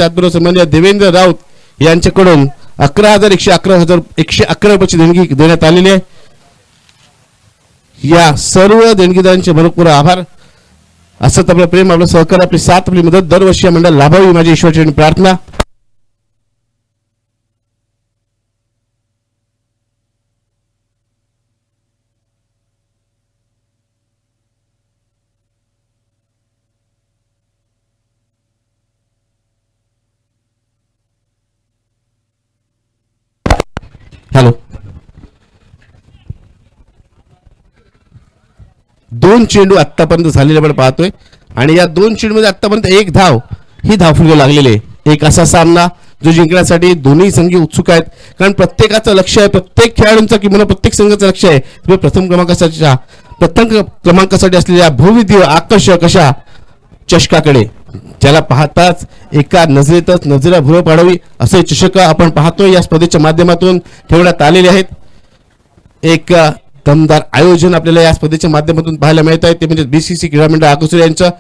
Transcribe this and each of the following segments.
त्याचबरोबर सन्माननीय देवेंद्र राऊत यांच्याकडून 11,111 रुपयाची देणगी देण्यात आलेली आहे. या सर्व देणगीदारांचे मनपूर्वक आभार. असंच आपलं प्रेम, आपलं सहकार, आपली साथ, आपली मदत दरवर्षी या मंडळ लाभावी माझी ईश्वरचरणी प्रार्थना. हॅलो, 2 चेंडू आतापर्यंत झालेले आपण पाहतोय आणि या 2 चेंडूमध्ये आतापर्यंत 1 धाव ही धावफलक लागलेली आहे. एक असा सामना जो जिंकण्यासाठी दोन्ही संघ उत्सुक आहेत, कारण प्रत्येकाचं लक्ष आहे, प्रत्येक खेळाडूंचं किंवा प्रत्येक संघाचं लक्ष आहे प्रथम क्रमांकासाठी असलेल्या भव्य आकर्षक अशा चषकाकडे, ज्याला पाहताच एका नजरेतच नजरा भुरळ पाडावी असे चषक आपण पाहतोय या स्पर्धेच्या माध्यमातून ठेवण्यात आलेले आहेत. एक दमदार आयोजन आपल्याला या स्पर्धेच्या माध्यमातून पाहायला मिळत आहे, ते म्हणजे बीसीसी क्रीडा मंडळ आकुसरे यांचं.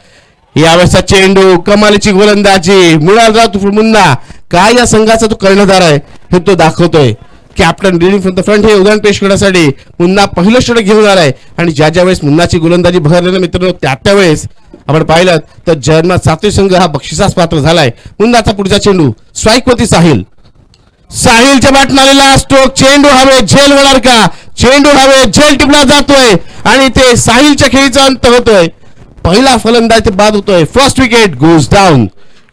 यावेळेचा चेंडू, कमालीची गोलंदाजी, मुळालराव तुफळ मुन्ना काय या संघाचा तो कर्णधार आहे हे तो दाखवतोय. Captain reading from the front हे उदाहरण पेश करण्यासाठी मुन्ना पहिलं षटक घेऊन आलाय आणि ज्या वेळेस मुन्नाची गोलंदाजी बहरलेल्या मित्रांनो त्यावेळेस आपण पाहिलं तर जर्मन सातवी संघ हा बक्षिसास पात्र झालाय. मुन्नाचा पुढचा चेंडू स्ट्राईकवरती साहिलच्या बाटणारीला स्ट्रोक, चेंडू हवे झेल होणार का, चेंडू हवे झेल टिपला जातोय आणि ते साहिलच्या खेळीचा अंत होतोय. पहिला फलंदाज ते बाद होतोय. First wicket goes down.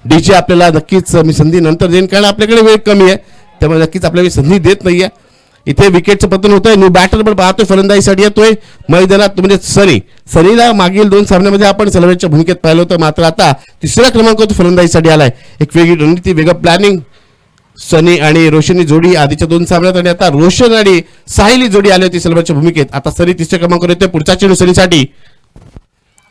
DJ आपल्याला नक्कीच मी संधी नंतर देईन, कारण आपल्याकडे वेळ कमी आहे, त्यामुळे नक्कीच आपल्याला संधी देत नाहीये. इथे विकेटचं पतन होतंय. न्यू बॅटर पण पाहतोय, फलंदाजीसाठी येतोय मैदानात म्हणजे सनीला मागील 2 सामन्यामध्ये आपण सलवेच्या भूमिकेत पाहिलं होतं, मात्र आता 3ऱ्या क्रमांकावर फलंदाजीसाठी आलाय. एक वेगळी रणनीती, वेगळं प्लॅनिंग. सनी आणि रोशनची जोडी आधीच्या 2 सामन्यात आणि आता रोशन आणि साहिली जोडी आली होती सलवेच्या भूमिकेत. आता सनी 3ऱ्या क्रमांकावर येतोय. पुढचा चेंडू सनीसाठी.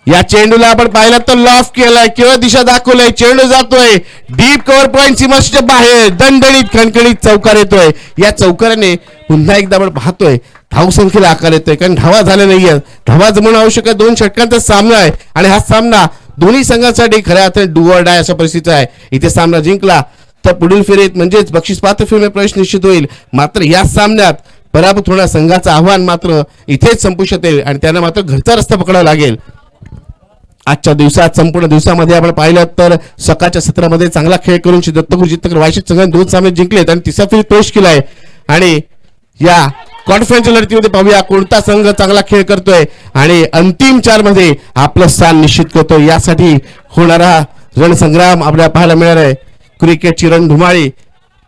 या चेंडूला आपण पाहिलं तर लॉफ केलाय, केवळ दिशा दाखवलाय, चेंडू जातोय डीप कव्हर पॉइंट सीमारेषेच्या बाहेर, दणदणीत खणखणीत चौकार येतोय. या चौकाराने पुन्हा एकदा आपण पाहतोय धावसंख्येला आकार येतोय, कारण धावा झाल्या नाहीये. धावा जमवणं आवश्यक आहे. 2 षटकांचा सामना आहे आणि हा सामना दोन्ही संघांसाठी खऱ्या अर्थाने डू ऑर डाय अशा परिस्थिती आहे. इथे सामना जिंकला तर पुढील फेरीत म्हणजेच बक्षीस पात्र फेरीमध्ये प्रवेश निश्चित होईल. मात्र या सामन्यात पराभूत होणाऱ्या संघाचं आव्हान मात्र इथेच संपू शकेल आणि त्यांना मात्र घरचा रस्ता पकडावा लागेल. आजच्या दिवसात संपूर्ण दिवसामध्ये आपण पाहिलं तर सकाळच्या सत्रामध्ये चांगला खेळ करून श्री दत्तगुरु चित्तकर वायशेत संघाने 2 सामने जिंकलेत आणि 3ऱ्या फेरीत प्रवेश केलाय. आणि या क्वार्टर लढतीमध्ये पाहूया कोणता संघ चांगला खेळ करतोय आणि अंतिम 4 मध्ये आपलं स्थान निश्चित करतोय. यासाठी होणारा रणसंग्राम आपल्याला पाहायला मिळणार आहे. क्रिकेटची रणधुमाळी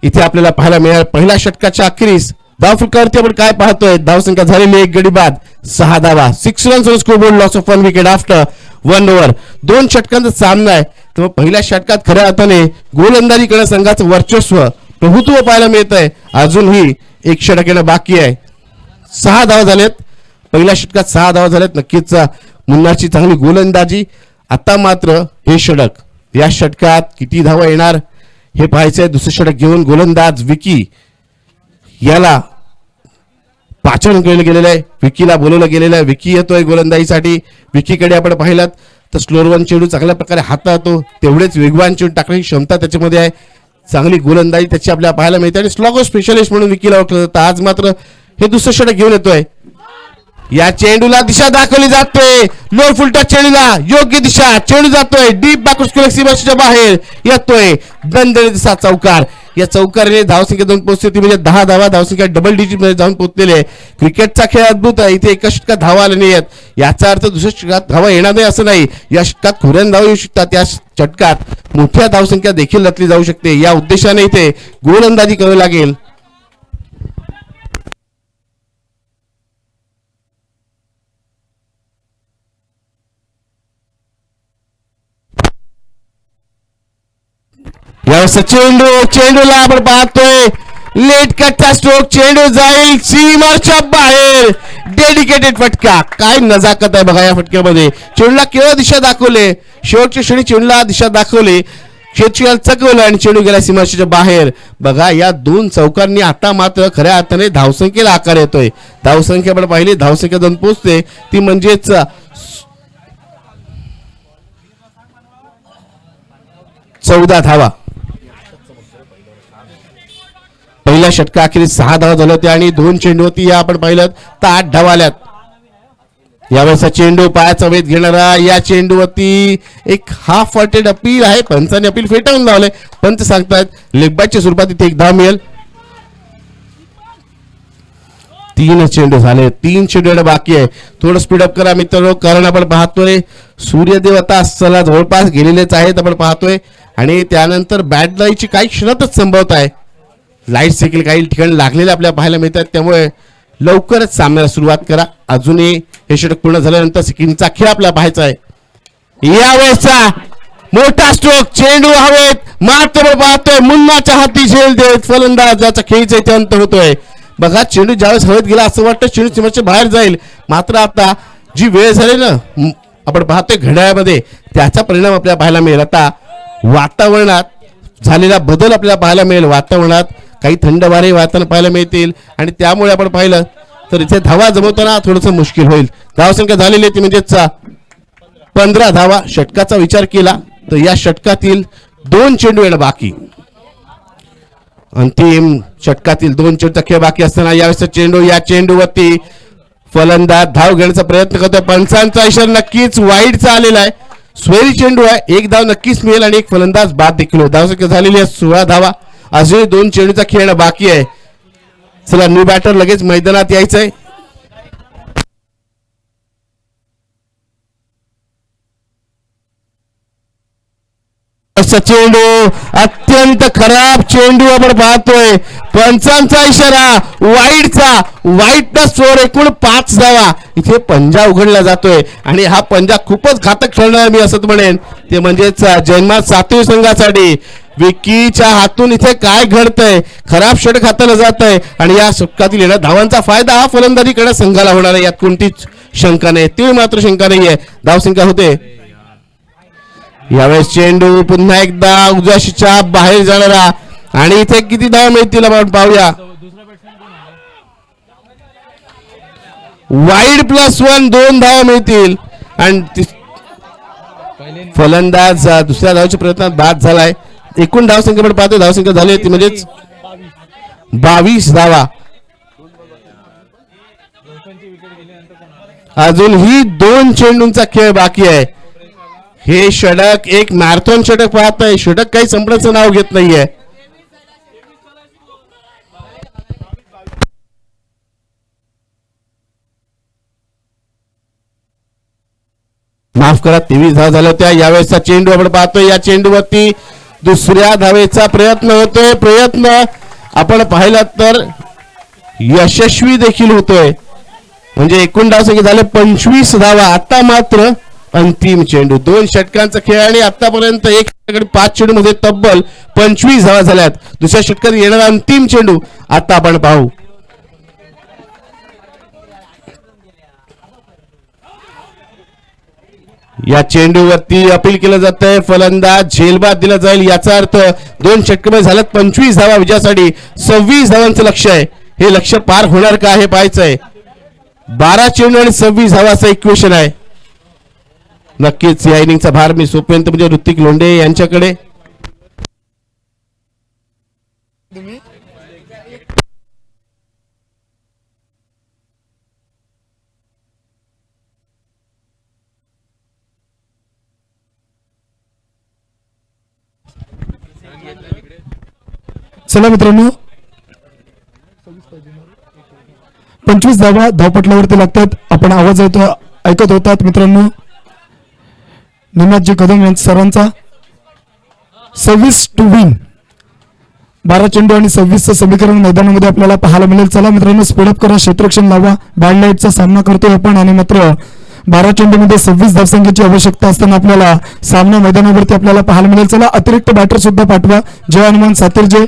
इथे आपल्याला पाहायला मिळणार. पहिल्या षटकाच्या अखेरीस धावफलकावरती आपण काय पाहतोय, धावसंख्या झालेली 1 गडी बाद 6 धावा, 6 runs on scoreboard, loss of 1 wicket after 1 over. 2 षटकांचा सामना आहे. तर पहिल्या षटकात खऱ्या अर्थाने गोलंदाजी करणाऱ्या संघाचं वर्चस्व, प्रभुत्व पाहायला मिळत आहे. अजूनही 1 षटक येणं बाकी आहे. 6 धावा झालेत. पहिल्या षटकात 6 धावा झालेत. नक्कीच मुन्नाची चांगली गोलंदाजी. आता मात्र हे षटक, या षटकात किती धावा येणार हे पाहायचंय. दुसरं षटक घेऊन गोलंदाज विकी याला पाचारण केलं गेलेलं आहे. विकीला बोलवलं गेलेलं आहे. विकी येतोय गोलंदाजीसाठी. विकीकडे आपण पाहिलात तर स्लोअर चेंडू चांगल्या प्रकारे हाताळतो, तेवढेच वेगवान चेंडू टाकण्याची क्षमता त्याच्यामध्ये आहे. चांगली गोलंदाजी त्याची आपल्याला पाहायला मिळते आणि स्लॉगर स्पेशलिस्ट म्हणून विकीला ओळखलं जातं. आज मात्र हे दुसरं षटक घेऊन येतोय. या चेंडूला दिशा दाखवली जाते. लोअर फुलटच चेंडूला योग्य दिशा, चेंडू जातोय डीप बॅकवर्ड सीमारेषेच्या बाहेर येतोय दणदणीत दिसा चौकार. या चौकाराने धावसंख्या 2 पोहोचते, ती म्हणजे 10 धावा. धावसंख्या डबल डिजिट मध्ये जाऊन पोहोचलेली आहे. क्रिकेटचा खेळ अद्भुत आहे. इथे एका षटकात धावा आल्या नाही आहेत, याचा अर्थ दुसऱ्या षटकात धावा येणार नाही असं नाही. या षटकात खोऱ्यान धावा येऊ शकतात. या षटकात मोठ्या धावसंख्या देखील लटली जाऊ शकते. या उद्देशाने इथे गोलंदाजी करावी लागेल. चेंडूला आपण पाहतोय लेट कटचा स्ट्रोक, चेंडू जाईल सीमाच्या बाहेर. डेडिकेटेड फटका. काय नजाकत आहे बघा या फटक्यामध्ये. चेंडूला केवळ दिशा दाखवले, शेवटच्या क्षणी चेंडूला दिशा दाखवली, क्षेत्राला चकवलं आणि चेंडू गेला सीमारेषेच्या बाहेर. बघा या 2 चौकांनी आता मात्र खऱ्या अर्थाने धावसंख्येला आकार येतोय. धावसंख्या आपण पाहिली, धावसंख्या 2 पोहोचते, ती म्हणजेच 14 धावा. पहिल्या षटका अखेरीस 6 धावा झाल्या होत्या आणि 2 चेंडूवरती या आपण पाहिलं तर 8 धावा आल्यात. यावेळेसचा चेंडू पायाचा वेध घेणारा, या चेंडूवरती एक हाफ फॉल्टेड अपील आहे. पंचांनी अपील फेटाळून लावले. पंच सांगतात लेग बायच्या स्वरूपात इथे एक धाव मिळेल. 3 चेंडू झाले, 3 चेंडू बाकी आहे. थोडं स्पीडअप करा मित्रांनो, कारण आपण पाहतोय सूर्यदेव आता चला जवळपास गेलेलेच आहेत आपण पाहतोय. आणि त्यानंतर बॅट लाईची काही क्षणातच संभवत आहे. लाईट्स देखील काही ठिकाणी लागलेले आपल्याला पाहायला मिळतात. त्यामुळे लवकरच सामन्याला सुरुवात करा. अजूनही हे षटक पूर्ण झाल्यानंतर सेकंडचा खेळ आपल्याला पाहायचा आहे. यावेळेचा मोठा स्ट्रोक, चेंडू हवेत मात्र पाहतोय मुन्नाच्या हाती झेल देत फलंदाज, ज्याचा खेळीचा इथे अंत होतोय. बघा चेंडू ज्यावेळेस हवेत गेला असं वाटतं चेंडू सीमेच्या बाहेर जाईल, मात्र आता जी वेळ झाली ना आपण पाहतोय घड्याळामध्ये, त्याचा परिणाम आपल्याला पाहायला मिळेल. आता वातावरणात झालेला बदल आपल्याला पाहायला मिळेल. वातावरणात काही थंड वारे वातावरण पाहायला मिळतील आणि त्यामुळे आपण पाहिलं तर इथे धावा जमवताना थोडंसं मुश्किल होईल. धावसंख्या झालेली आहे ती म्हणजेच 15 धावा. षटकाचा विचार केला तर या षटकातील 2 चेंडू येणं बाकी. अंतिम षटकातील 2 चेंडूचा खेळ बाकी असताना यावेळेस चेंडू, या चेंडूवरती फलंदाज धाव घेण्याचा प्रयत्न करतोय. पंचांचा इशारा नक्कीच वाईडचा आलेला आहे. स्वेल चेंडू आहे, 1 धाव नक्कीच मिळेल आणि एक फलंदाज बाद देखील होईल. धावसंख्या झालेली आहे 16 धावा. अजूनही 2 चेंडूचा खेळ बाकी आहे. चला न्यू बॅटर लगेच मैदानात यायचंय. चेंडू अत्यंत खराब चेंडू आपण पाहतोय. पंचांचा इशारा वाईडचा, वाईडचा स्कोर एकूण 5 धावा. इथे पंजा उघडला जातोय आणि हा पंजा खूपच घातक ठरणार मी असं म्हणेन. ते म्हणजेच जन्मात सातवी संघासाठी विकीच्या हातून इथे काय घडतंय, खराब षटक हाताला जात आहे आणि या षटकातील येणार धावांचा फायदा हा फलंदाजीकडे संघाला होणार आहे, यात कोणतीच शंका नाही. ती मात्र शंका नाहीये. धावसंख्या होते यावेळेस चेंडू पुन्हा एकदा उजव्याशीच्या बाहेर जाणारा आणि इथे किती धावा मिळतील आपण पाहूया. वाईड +1 2 धावा मिळतील आणि फलंदाज दुसऱ्या धावाच्या प्रयत्नात बाद झालाय. एकूण धावसंख्या आपण पाहतो, धावसंख्या झाली ती म्हणजेच 22 धावा. अजूनही 2 चेंडूंचा खेळ बाकी आहे. हे षटक एक मॅरेथॉन षटक पाहत आहे. षटक काही संपण्याचं नाव घेत नाहीये. माफ करा 23 धावा झाल्या होत्या. यावेळेसचा चेंडू आपण पाहतोय. या चेंडूवरती दुसऱ्या धावेचा प्रयत्न होतोय. प्रयत्न आपण पाहिला तर यशस्वी देखील होतोय. म्हणजे एकूण धावसंख्या झाले 25 धावा. आता मात्र अंतिम चेंडू, 2 षटकांचा खेळ आणि आतापर्यंत एक 5 चेंडू मध्ये तब्बल 25 धावा झाल्यात. दुसऱ्या षटकात येणारा अंतिम चेंडू आता आपण पाहू. या चेंडूवरती अपील केलं जात आहे. फलंदाज झेलबाद दिला जाईल. याचा अर्थ 2 षटकामध्ये झाल्यात 25 धावा विजयासाठी. 26 धावांचं लक्ष आहे. हे लक्ष पार होणार का हे पाहायचं आहे. 12 चेंडू आणि 26 धावाचं इक्वेशन आहे. नक्कीच या इनिंगचा भार मी सोपवंत म्हणजे ऋतिक लोंढे यांच्याकडे. चला मित्रांनो, 25 धावा धावपटलावरती लागतात. आपण आवाज ऐकत होतात मित्रांनो निनादजी कदम यांचा सरांचा. 26 टू विन. 12 चेंडू आणि 26चं समीकरण मैदानामध्ये आपल्याला पाहायला मिळेल. चला मित्रांनो स्पीडअप करा, क्षेत्ररक्षण लावा. बॅड लाईटचा सामना करतोय आपण आणि मात्र 12 चेंडूमध्ये 26 धावसंख्येची आवश्यकता असताना आपल्याला सामना मैदानावरती आपल्याला पाहायला मिळेल. चला अतिरिक्त बॅटर सुद्धा पाठवा. जय हनुमान सातिर्जे,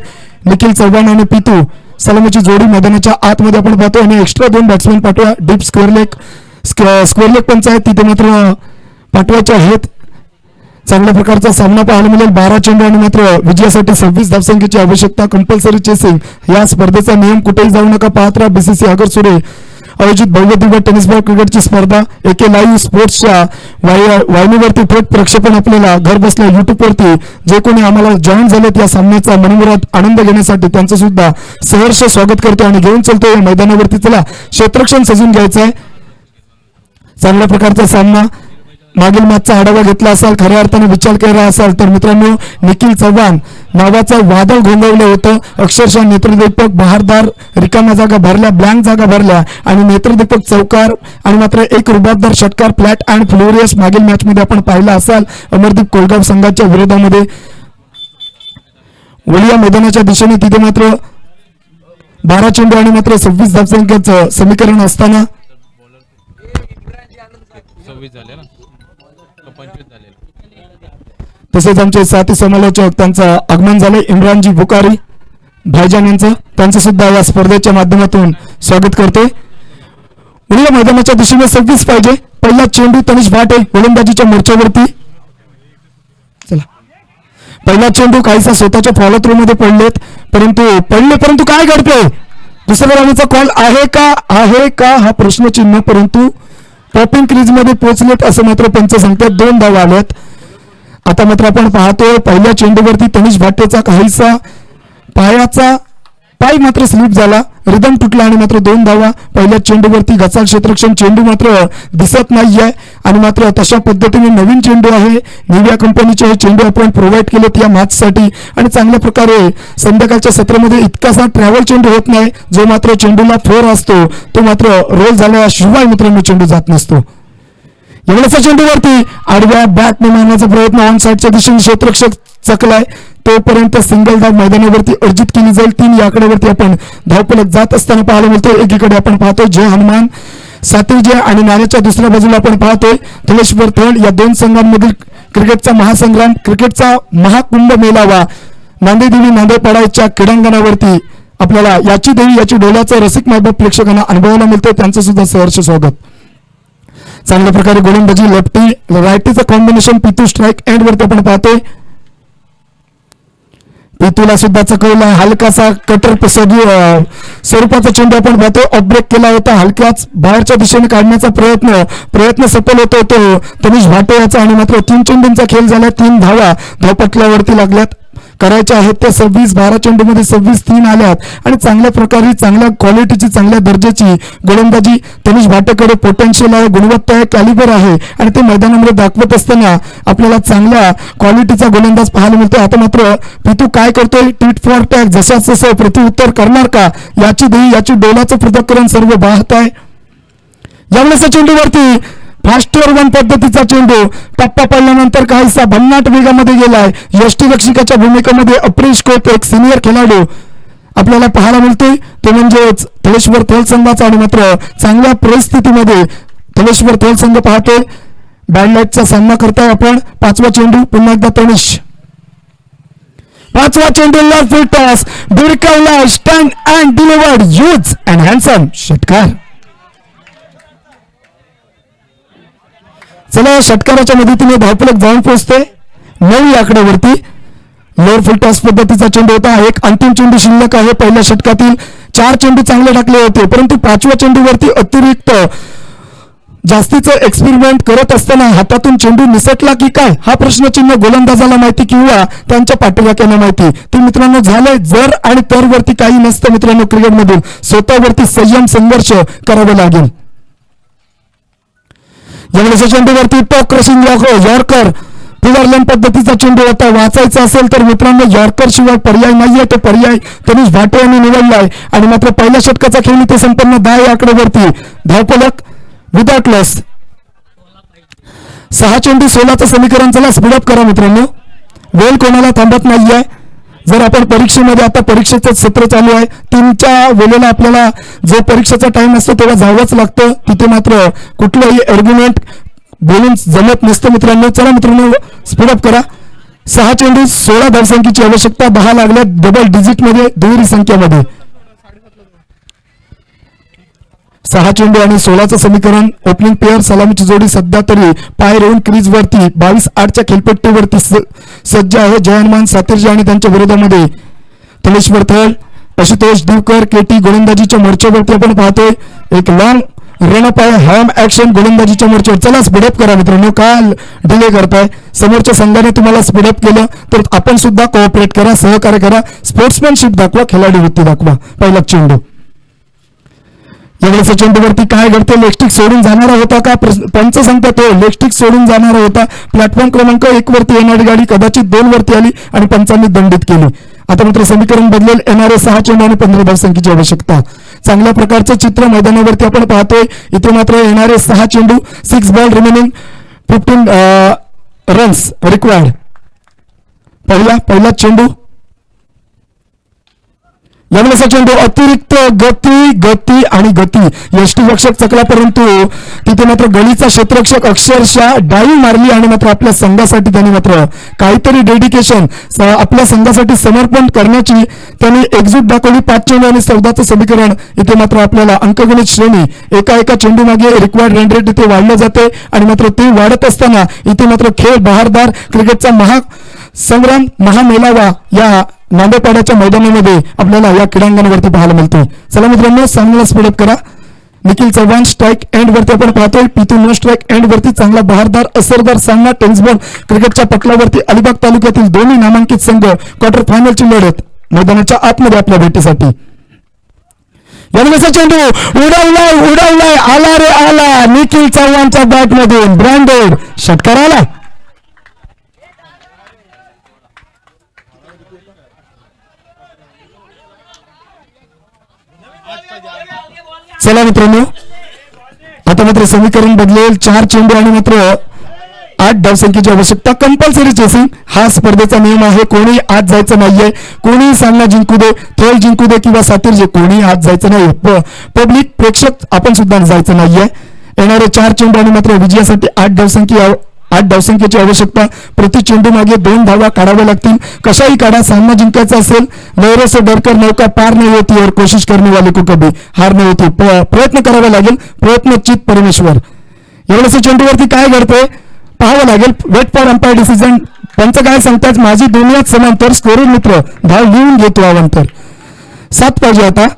निखिल चव्हाण आणि पितू सलामीची जोडी मैदानाच्या आतमध्ये आपण पाहतो आणि एक्स्ट्रा 2 बॅट्समॅन पाठवा. डीप स्क्वेअर लेग पंच आहेत तिथे मात्र पाठवायचे आहेत. चांगल्या प्रकारचा सामना पाहायला मिळेल. 12 चेंडू आणि मात्र विजयासाठी 26 धावसंख्येची आवश्यकता. कंपल्सरी चेसिंग या स्पर्धेचा नियम. कुठेही जाऊ नका, पाहत राहा BCC आगरसुरे आयोजित भव्य दिव्य टेनिस बॉल क्रिकेटची स्पर्धा एके लाईव्ह स्पोर्ट्सच्या वाहिनीवरती थेट प्रक्षेपण आपल्याला घर बसल्या युट्यूबवरती जे कोणी आम्हाला जॉईन झालेत या सामन्याचा मनमुराद आनंद घेण्यासाठी त्यांचं सुद्धा सहर्ष स्वागत करतो आणि घेऊन चलतो या मैदानावरती. चला क्षेत्ररक्षण सजून घ्यायचं आहे. चांगल्या प्रकारचा सामना. मागील मॅचचा आढावा घेतला असाल, खऱ्या अर्थाने विचार केला असाल तर मित्रांनो निखिल चव्हाण नावाचं वादळ घोंगवलं होतं. अक्षरशः नेत्रदीपक बहारदार रिकाम्या जागा भरल्या, ब्लँक जागा भरल्या आणि नेत्रदीपक चौकार आणि मात्र एक रुबाबदार षटकार फ्लॅट अँड फ्लोरियस मागील मॅच मध्ये आपण पाहिला असाल अमरदीप कोलगाव संघाच्या विरोधामध्ये. वलिया मैदानाच्या दिशेने तिथे मात्र 12 चेंडू आणि मात्र 26 धावसंख्येचं समीकरण असताना 26 झाले ना 25 झाले. तसेच आमचे साथी समालोचक त्यांचं आगमन झाले इम्रानजी बुकारी भाईजान यांचं, त्यांचं सुद्धा या स्पर्धेच्या माध्यमातून स्वागत करते. उडीया मैदानाच्या दिशेने 26 पाहिजे. पहिला चेंडू तनिष भाटे गोलंदाजीच्या मोर्चावरती. चला पहिला चेंडू काहीसा स्वतःच्या फॉलो थ्रू मध्ये परंतु काय घडतंय? दुसऱ्या राणीचा कॉल आहे का हा प्रश्नचिन्ह. परंतु पॉपिंग क्रीज मध्ये पोहोचलेत असं मात्र पंच सांगतात. 2 धावा आल्यात. आता मात्र आपण पाहतोय पहिल्या चेंडूवरती तनिष भाटेचा काहीसा पाय मात्र स्लिप झाला, रिदम तुटला आणि मात्र 2 धावा. पहिल्या चेंडूवरती गचाळ क्षेत्ररक्षण चेंडू मात्र दिसत नाहीये आणि मात्र तशा पद्धतीने नवीन चेंडू आहे. निव्या कंपनीचे हे चेंडू आपण प्रोव्हाइड केलेत या मॅचसाठी आणि चांगल्या प्रकारे संध्याकाळच्या सत्रामध्ये इतकासा ट्रॅव्हल चेंडू होत नाही. जो मात्र चेंडूला 4 असतो तो मात्र रोल झाल्याशिवाय मित्रांनो चेंडू जात नसतो. एवढ्याचा चेंडूवरती आडव्या बॅटने मारण्याचा प्रयत्न ऑन साईडच्या दिशेने क्षेत्ररक्षक चकलाय. तोपर्यंत सिंगल धाव मैदानावरती अर्जित केली जाईल. 3 या आकड्यावरती आपण धावफलक जात असताना पाहायला मिळतो. एकीकडे आपण पाहतोय जय हनुमान सातिर्जे आणि नाण्याच्या दुसऱ्या बाजूला आपण पाहतोय थलेश्वर थळ. या 2 संघांमधील क्रिकेटचा महासंग्राम, क्रिकेटचा महाकुंभ मेळावा नांदेदेवी नांदेपाडाच्या क्रीडांगणावरती आपल्याला याची देवी याची डोल्याचं रसिक महबूब प्रेक्षकांना अनुभवायला मिळतं. त्यांचं सुद्धा सहर्ष स्वागत. चांगल्या प्रकारे गोलंदाजी लेफ्टी रायटीचं कॉम्बिनेशन पितू स्ट्राईक एंड वरती आपण पाहतोय. पितूला सुद्धा चकवला हलकासा कटर स्वरूपाचा चेंडू आपण पाहतोय. ऑफ ब्रेक केला होता, हलक्याच बाहेरच्या दिशेने काढण्याचा प्रयत्न सफल होतो तो तनिष भाटे याचा आणि मात्र 3 चेंडूंचा खेळ झाला. 3 धावा धावपटलावरती लागल्यात. करायच्या आहेत त्या 26. 12 चेंडूमध्ये 26 3 आल्यात आणि चांगल्या प्रकारे चांगल्या क्वालिटीची चांगल्या दर्जाची गोलंदाजी तनिष भाटेकडे पोटेन्शियल आहे, गुणवत्ता आहे, कॅलिबर आहे आणि ते मैदानामध्ये दाखवत असताना आपल्याला चांगल्या क्वालिटीचा गोलंदाज पाहायला मिळतो. आता मात्र पितू काय करतोय? टीट फॉर टॅग जसं प्रत्युत्तर करणार का याची देवी याची डोलाचं पृथक्करण सर्व पाहत आहे. यावेळेस चेंडूवरती फास्टर 1 पद्धतीचा चेंडू टप्पा पडल्यानंतर काहीसा भन्नाट वेगामध्ये गेलाय. यष्टीरक्षकाच्या भूमिकेमध्ये अप्रेश कोप एक सिनियर खेळाडू आपल्याला पाहायला मिळतोय. तो म्हणजेच थलेश्वर थेल संघाचा आणि मात्र चांगल्या परिस्थितीमध्ये थलेश्वर थेल संघ पाहतोय. बॅडलाईटचा सामना करताय आपण. 5वा चेंडू पुन्हा एकदा तनिष. 5वा चेंडू फुल टॉस भिरकावला stand and delivered use and handsome षटकार. चला षटकाराच्या मदतीने धावफलक जाऊन पोहोचते 9 या आकड्यावरती. लोअर फुल टॉस पद्धतीचा चेंडू होता. एक अंतिम चेंडू शिल्लक आहे. पहिल्या षटकातील 4 चेंडू चांगले टाकले होते परंतु 5व्या चेंडूवरती अतिरिक्त जास्तीचं एक्सपेरिमेंट करत असताना हातातून चेंडू निसटला की काय हा प्रश्नचिन्ह गोलंदाजाला माहिती किंवा त्यांच्या पाठीराख्यांना माहिती. ते मित्रांनो झालंय जर आणि तर वरती काही नसतं मित्रांनो. क्रिकेटमधून स्वतःवरती संयम संघर्ष करावा लागेल. यावेळेस चेंडूवरती टॉप क्रॉसिंग यॉर्कर पुनर्लेन पद्धतीचा चेंडू होता. वाचायचा असेल तर मित्रांनो यॉर्कर शिवाय पर्याय नाहीये. तो पर्याय तनिष भाटे यांनी निवडलाय आणि मात्र पहिल्या षटकाचा खेळ ते संपन्न 10 या आकड्यावरती धावफलक विदाउट लॉस. 6 चेंडू 16चं समीकरण. चला स्पीडअप करा मित्रांनो. वेळ कोणाला थांबत नाहीये. जर आपण परीक्षेमध्ये आता परीक्षेचं सत्र चालू आहे 3च्या वेळेला आपल्याला जो परीक्षेचा टाइम असतो तेव्हा जावंच लागतं. तिथे मात्र कुठलंही आर्ग्युमेंट बोलून जमत नसतं मित्रांनो. चला मित्रांनो स्पीडअप करा. 6 चेंडू 16 धावसंख्येची आवश्यकता. 10 लागल्या डबल डिजिट मध्ये दुहेरी संख्येमध्ये. 6 चेंडू आणि 16चं समीकरण. ओपनिंग पेअर सलामीची जोडी सध्या तरी पाय रोवून क्रीज वरती 22-8च्या खेळपट्टीवरती सज्ज आहे. जय हनुमान सातिर्जे आणि त्यांच्या विरोधामध्ये थलेश्वर थळ आशुतोष दिवकर केटी गोलंदाजीच्या मोर्चावरती आपण पाहतोय एक लॉंग रनअप आहे हॅम ऍक्शन गोलंदाजीच्या मोर्चावर. चला स्पीडअप करा मित्रांनो, काय डिले करताय? समोरच्या संघाने तुम्हाला स्पीडअप केलं तर आपण सुद्धा कोऑपरेट करा, सहकार्य करा, स्पोर्ट्समॅनशिप दाखवा, खिलाडी वृत्ती दाखवा. पहिला चेंडू यावेळेस चेंडूवरती काय घडते? लेगस्टिक सोडून जाणारा होता का? पंच सांगतात तो लेगस्टिक सोडून जाणारा होता. प्लॅटफॉर्म क्रमांक 1 वरती येणारी गाडी कदाचित 2 वरती आली आणि पंचांनी दंडित केली. आता मात्र समीकरण बदलेल. येणारे 6 चेंडू आणि 15 धावसंख्येची आवश्यकता. चांगल्या प्रकारचं चित्र मैदानावरती आपण पाहतोय. इथे मात्र येणारे 6 चेंडू, 6 बॉल रिमेनिंग, 15 रन्स रिक्वायर्ड. पहिला चेंडू यावेळेस चेंडू अतिरिक्त गती आणि गती यष्टीरक्षक चकला, परंतु तिथे मात्र गलीचा क्षेत्ररक्षक अक्षरशः डाईव्ह मारली आणि मात्र आपल्या संघासाठी त्यांनी मात्र काहीतरी डेडिकेशन, आपल्या संघासाठी समर्पण करण्याची त्यांनी एकजूट दाखवली. 5 चेंडू आणि 14चं समीकरण. इथे मात्र आपल्याला अंकगणित श्रेणी एका चेंडू मागे रिक्वायर्ड रन रेट इथे वाढलं जाते आणि मात्र ते वाढत असताना इथे मात्र खेळ बहारदार क्रिकेटचा महासंग्राम महामेळावा या नांदेपाड्याच्या मैदानामध्ये आपल्याला या क्रीडांगणावरती पाहायला मिळते. चला मित्रांनो, सामन्याला स्पीडअप करा. निखिल चव्हाण स्ट्राईक एंड वरती आपण पाहतोय. पीतू नो स्ट्राईक एंड वरती चांगला बहारदार असरदार सामना टेनिस बॉल क्रिकेटच्या पटलावरती अलिबाग तालुक्यातील दोन्ही नामांकित संघ क्वार्टर फायनलची लढत मैदानाच्या आतमध्ये आपल्या भेटीसाठी. यावेळेस चेंडू उडवलाय आला रे आला. निखिल चव्हाणच्या बॅटमधून ब्रँडेड षटकार आला. चला मित्रांनो, आता मात्र समीकरण बदलेल. 4 चेंडू आणि मात्र 8 धावसंख्येची आवश्यकता. कंपल्सरी चेसिंग हा स्पर्धेचा नियम आहे. कोणी आत जायचं नाहीये. कोणी सामना जिंकू दे, थ्रोल जिंकू दे किंवा सातीर जे, कोणी आत जायचं नाही. पब्लिक प्रेक्षक आपण सुद्धा जायचं नाहीये. येणारे 4 चेंडू आणि मात्र विजयासाठी 8 धावसंख्येची आवश्यकता. प्रति चेंडू मागे 2 धावा काढाव्या लागतील. कशाही काढा, सामना जिंकायचा असेल. लहरों से डरकर नौका पार नहीं होती और कोशिश करने वाले को कभी हार नहीं होती. प्रयत्न करावा लागेल. प्रयत्नचित परमेश्वर. एवढंच चेंडूवरती काय घडतंय पाहावं लागेल. Wait for umpire decision. पंच काय सांगतात? माझी दुनियात समांतर स्कोरर मित्र धाव लिहून घेतो अवंतर. 7 पाहिजे आता.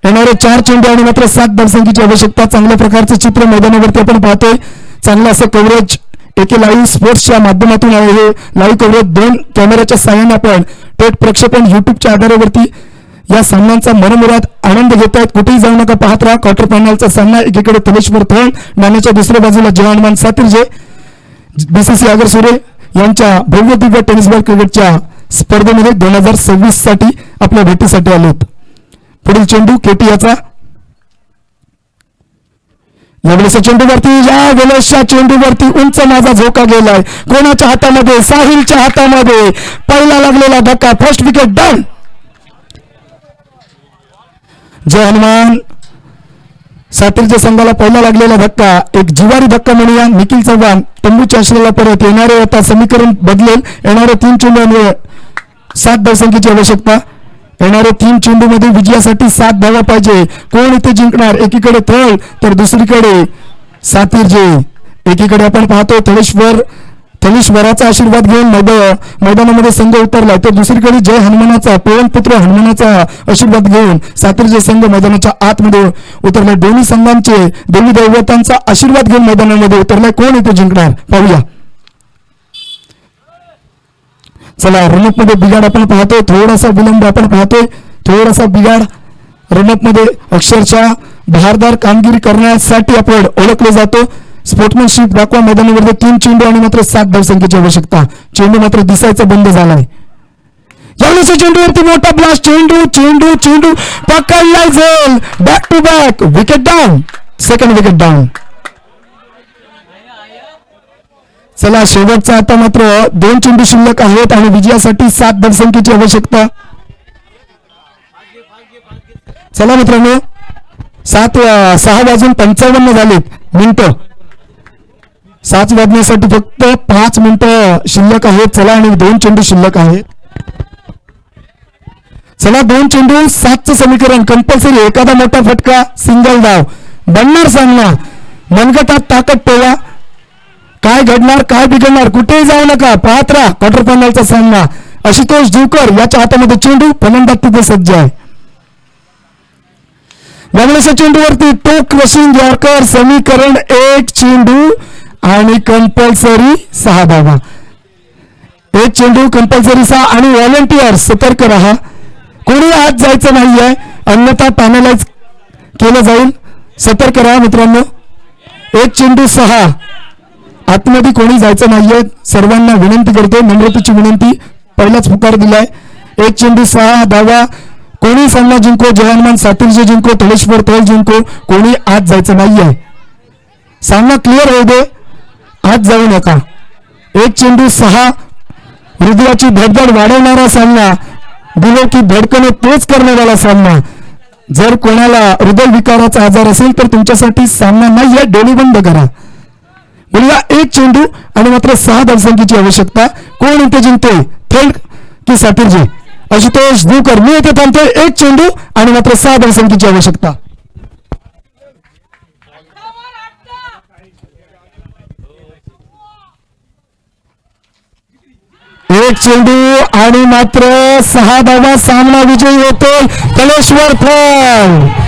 येणारे 4 चेंडू आणि मात्र 7 धावसंख्येची आवश्यकता. चांगल्या प्रकारचं चित्र मैदानावरती आपण पाहतोय. चांगलं असं कव्हरेज एके लाईव्ह स्पोर्ट्सच्या माध्यमातून आहे. हे लाईव्ह कव्हरेज 2 कॅमेऱ्याच्या साहाय्याने आपण थेट प्रक्षेपण युट्यूबच्या आधारावरती या सामन्यांचा मनमुराद आनंद घेत आहेत. कुठेही जाऊ नका, पाहत राहा. क्वार्टर फायनलचा सामना. एकीकडे तलेश्वर थळ, नाण्याच्या दुसऱ्या बाजूला जय हनुमान सातिर्जे. बीसीसी आगरसुरे यांच्या भव्य दिव्य टेनिस बॉल क्रिकेटच्या स्पर्धेमध्ये 2026 साठी आपल्या भेटीसाठी आलेत. पुढील चेंडू केटी याचा. यावेळेस चेंडूवरती यावेळेसच्या चेंडूवरती उंच माझा झोका गेलाय. कोणाच्या हातामध्ये? साहिलच्या हातामध्ये. पहिला लागलेला धक्का. First wicket down. Jai Hanuman Satirje संघाला पहिला लागलेला धक्का एक जिवारी धक्का म्हणूया. निखिल चव्हाण तंबूच्या आश्रयाला परत. येणारे आता समीकरण बदलेल. येणारे 3 चेंडू 7 धावसंख्येची आवश्यकता. येणारे 3 चेंडू मध्ये विजयासाठी 7 धावा पाहिजे. कोण इथे जिंकणार? एकीकडे थळ तर दुसरीकडे सातिर्जे. एकीकडे आपण पाहतो थळेश्वराचा आशीर्वाद घेऊन मैदानामध्ये संघ उतरलाय, तर दुसरीकडे जय हनुमानाचा पवनपुत्र हनुमानाचा आशीर्वाद घेऊन सातिर्जे संघ मैदानाच्या आतमध्ये उतरलाय. दोन्ही संघांचे देवी दैवतांचा आशीर्वाद घेऊन मैदानामध्ये उतरलाय. कोण इथे जिंकणार पाहूया. चला, रनअप मध्ये बिघाड आपण पाहतोय. थोडासा विलंब आपण पाहतोय. थोडासा बिघाड रनअप मध्ये. अक्षरशः बहारदार कामगिरी करण्यासाठी आपण ओळखले जातो. स्पोर्ट्समॅनशिप दाखवा. मैदानामध्ये 3 चेंडू आणि मात्र 7 धावसंख्येची आवश्यकता. चेंडू मात्र दिसायचा बंद झालाय. यावेळेस चेंडूवरती मोठा ब्लास्ट. चेंडू पकडलाय. झोल back to back. Wicket down. Second wicket down. चला, शेवटचा आता मात्र 2 चेंडू शिल्लक आहेत आणि विजयासाठी 7 धावसंख्येची आवश्यकता. चला मित्रांनो, 6:55 झालेत मिनिटं. 7 वाजण्यासाठी फक्त 5 मिनिटं शिल्लक आहेत. चला, आणि 2 चेंडू शिल्लक आहेत. चला, 2 चेंडू 7चं समीकरण कंपल्सरी. एखादा मोठा फटका, सिंगल धाव बनणार सामना. मनगटात ताकद ठेवा. काय घडणार, काय बिघडणार, कुठेही जाऊ नका, पाहत राहा क्वार्टर फायनलचा सामना. आशुतोष दिवकर याच्या हातामध्ये चेंडू. फलंदाज तिथे सज्ज आहे. यावेळेस चेंडूवरती टो क्रशिंग यॉर्कर, समीकरण 1 चेंडू आणि कंपल्सरी 6 धावा. 1 चेंडू कंपल्सरी 6 आणि व्हॉलेंटियर सतर्क राहा, कोणी आत जायचं नाहीये, अन्यथा पॅनलाइज केलं जाईल. सतर्क राहा मित्रांनो. 1 चेंडू 6, आतमध्ये कोणी जायचं नाहीये. सर्वांना विनंती करतो, नम्रतेची विनंती. पहिलाच पुकार दिलाय. 1 चेंडू 6 धावा. कोणी सामना जिंको, जवानमान सातिर्जे जिंको, तळेश्वर तळ जिंको, कोणी आत जायचं नाहीये. सामना क्लिअर होऊ दे, आत जाऊ नका. 1 चेंडू 6, हृदयाची धडधड वाढवणारा सामना, दिलो की धडकन तेच करणारा सामना. जर कोणाला हृदय विकाराचा आजार असेल तर तुमच्यासाठी सामना नाहीये, डोळे बंद करा. मुलगा 1 चेंडू आणि मात्र 6 धावसंख्येची आवश्यकता. कोण इथे जिंकते, थेट की सातिर्जे? आशुतोष देवकर, मी इथे थांबतोय. 1 चेंडू आणि मात्र 6 धावसंख्येची आवश्यकता. 1 चेंडू आणि मात्र 6 धावा. सामना विजयी होतो तळेश्वर थळ.